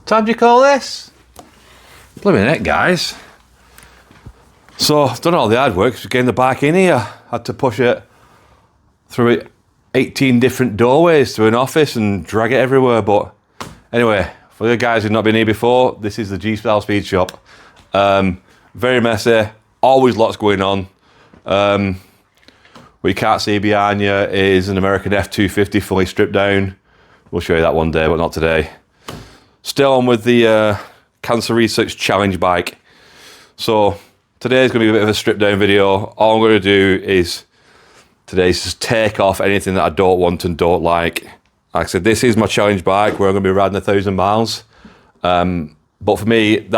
time do you call this? Blooming heck, guys. So I've done all the hard work to getting the bike in here. Had to push it through 18 different doorways to an office and drag it everywhere. But anyway, for the guys who've not been here before, this is the G-Style Speed Shop. Very messy, always lots going on. What you can't see behind you is an American F250 fully stripped down. We'll show you that one day, but not today. Still on with the Cancer Research Challenge bike. So today's going to be a bit of a stripped down video. All I'm going to do is today's just take off anything that I don't want and don't like. Like I said, this is my challenge bike where I'm going to be riding 1,000 miles. But for me, I'm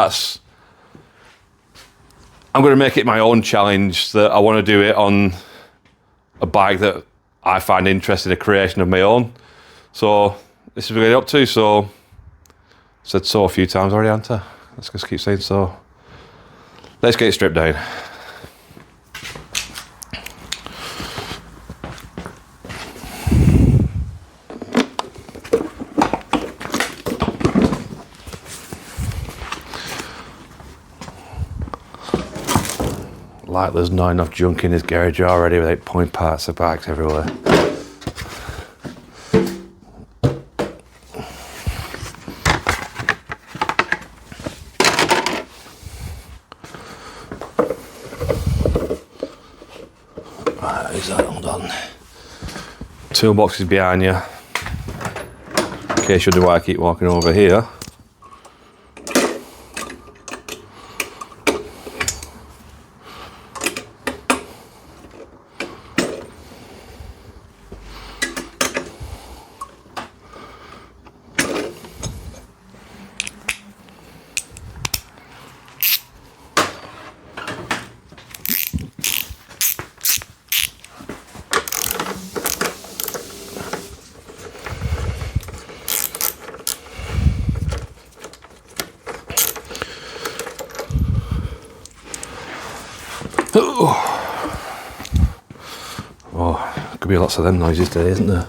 going to make it my own challenge, that I want to do it on a bike that I find interesting, a creation of my own. So this is what we're getting up to. So said so a few times already, haven't I? Let's just keep saying so. Let's get it stripped down. Like there's not enough junk in his garage already without pulling parts of bikes everywhere. Right, is that all done? Toolbox is behind you. In case you wonder why I keep walking over here. Oh, could be lots of them noises today, isn't there?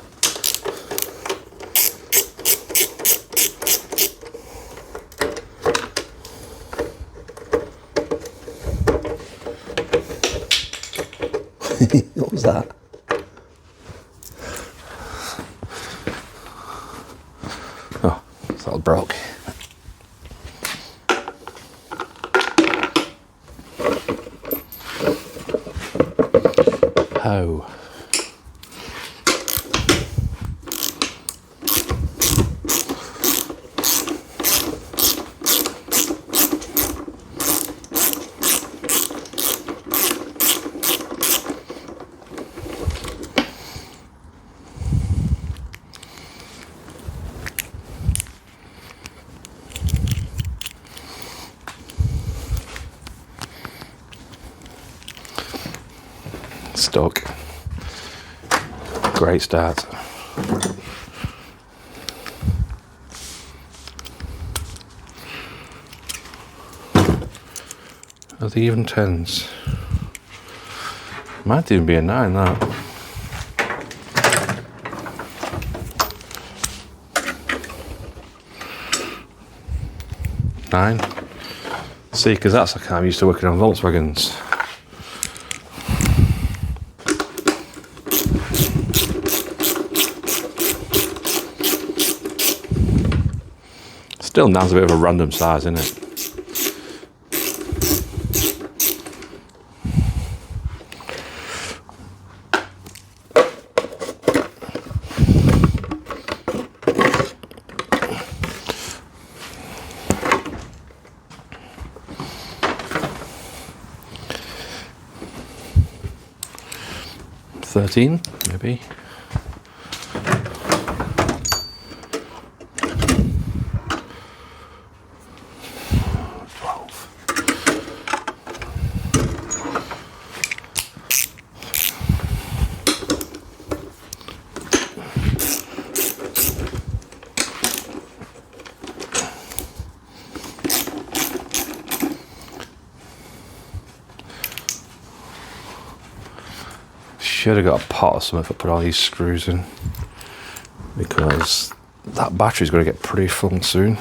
What was that? Oh, that all broke. How? Stuck. Great start. Are they even 10s? Might even be a 9, that. Nine. See, because that's the kind I'm used to working on Volkswagens. Still now's a bit of a random size, isn't it? $13, maybe. Should have got a pot or something if I put all these screws in, because that battery's going to get pretty full soon.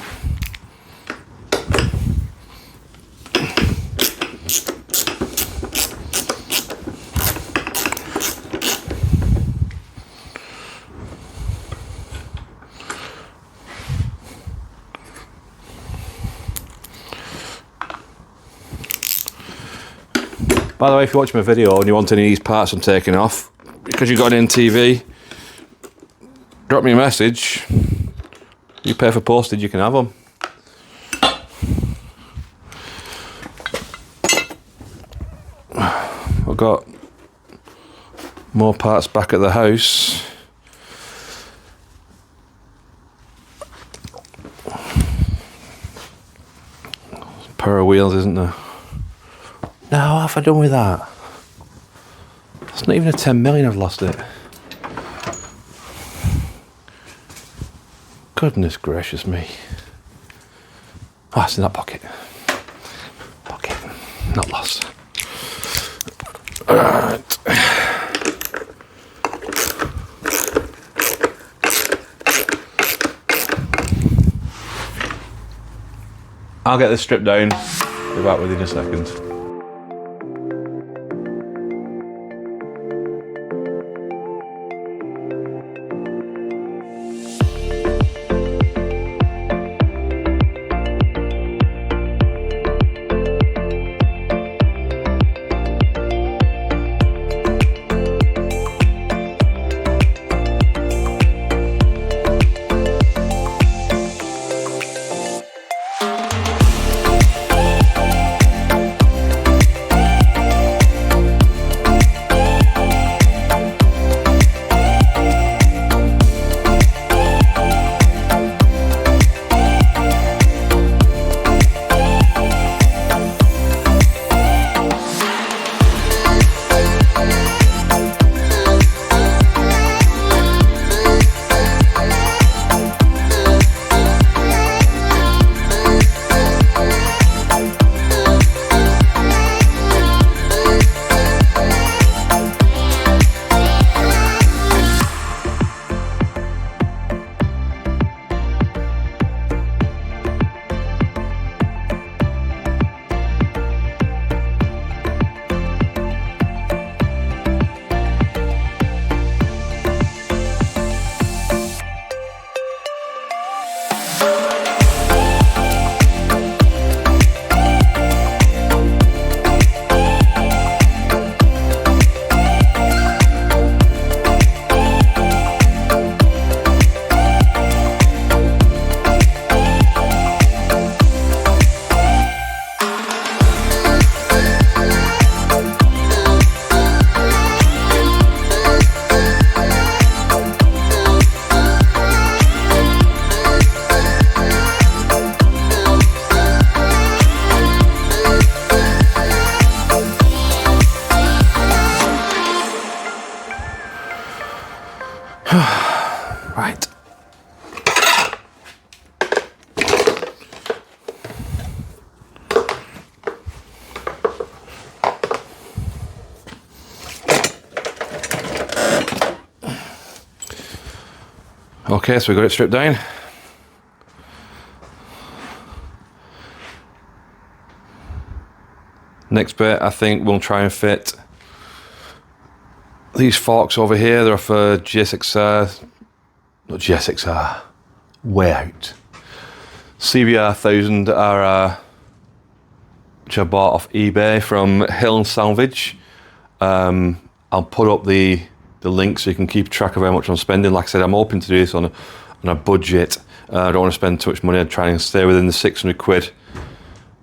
By the way, if you watch my video and you want any of these parts I'm taking off, because you've got an NTV, drop me a message. You pay for postage, you can have them. I've got more parts back at the house. A pair of wheels, isn't there? Now, what have I done with that? It's not even a 10 million, I've lost it. Goodness gracious me. Oh, it's in that pocket. Pocket, not lost. Alright. I'll get this stripped down. Be back with you in a second. Right. Okay, so we got it stripped down. Next bit, I think we'll try and fit these forks over here. They're for GSXR, not GSXR, way out. CBR 1000 are which I bought off eBay from Hill and Salvage. I'll put up the link so you can keep track of how much I'm spending. Like I said, I'm hoping to do this on a budget. I don't want to spend too much money. I try and stay within the 600 quid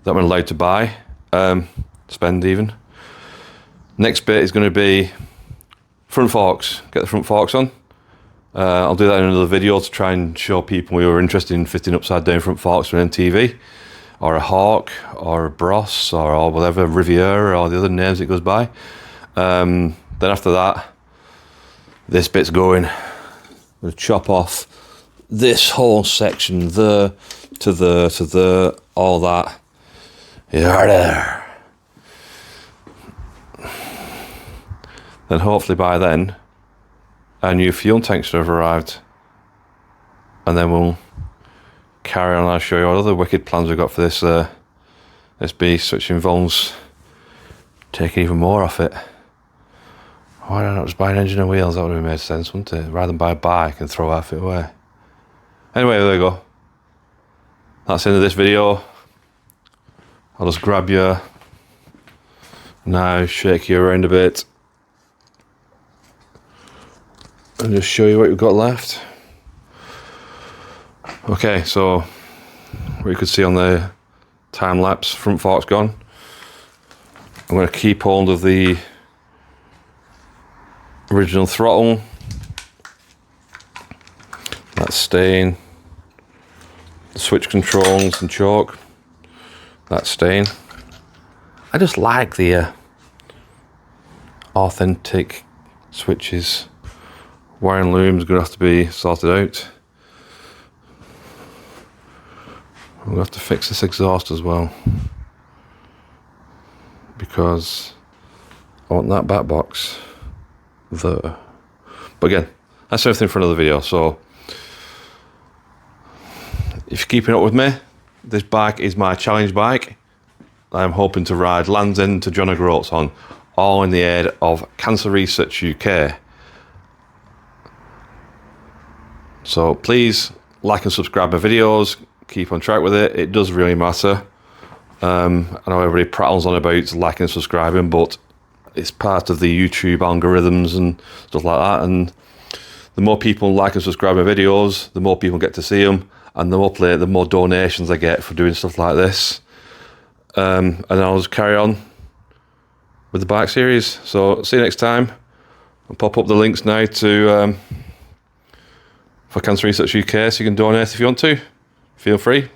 that I'm allowed to buy, spend even. Next bit is going to be front forks. Get the front forks on. I'll do that in another video to try and show people who are interested in fitting upside down front forks for an NTV, or a Hawk, or a Bros, or whatever, Riviera, or the other names it goes by. Then after that, this bit's going. I'm going to chop off this whole section there, to there, to there, all that. Yeah, there. Then hopefully by then, our new fuel tanks should have arrived. And then we'll carry on. I'll show you what other wicked plans we've got for this beast, which involves taking even more off it. Why don't I just buy an engine and wheels? That would have made sense, wouldn't it? Rather than buy a bike and throw half it away. Anyway, there you go. That's the end of this video. I'll just grab you Now shake you around a bit and just show you what we've got left. Okay, so what you could see on the time lapse, front fork's gone. I'm going to keep hold of the original throttle. That's staying. The switch controls and choke. That's staying. I just like the authentic switches. Wiring loom's going to have to be sorted out. We'll have to fix this exhaust as well, because I want that back box there. But again, that's everything for another video. So if you're keeping up with me, this bike is my challenge bike. I'm hoping to ride Land's End to John O'Groats on, all in the aid of Cancer Research UK. So please like and subscribe my videos, keep on track with it. It does really matter. I know everybody prattles on about liking and subscribing, but it's part of the YouTube algorithms and stuff like that. And the more people like and subscribe my videos, the more people get to see them, and the more donations I get for doing stuff like this. And I'll just carry on with the bike series. So see you next time. I'll pop up the links now to for Cancer Research UK, so you can donate if you want to. Feel free.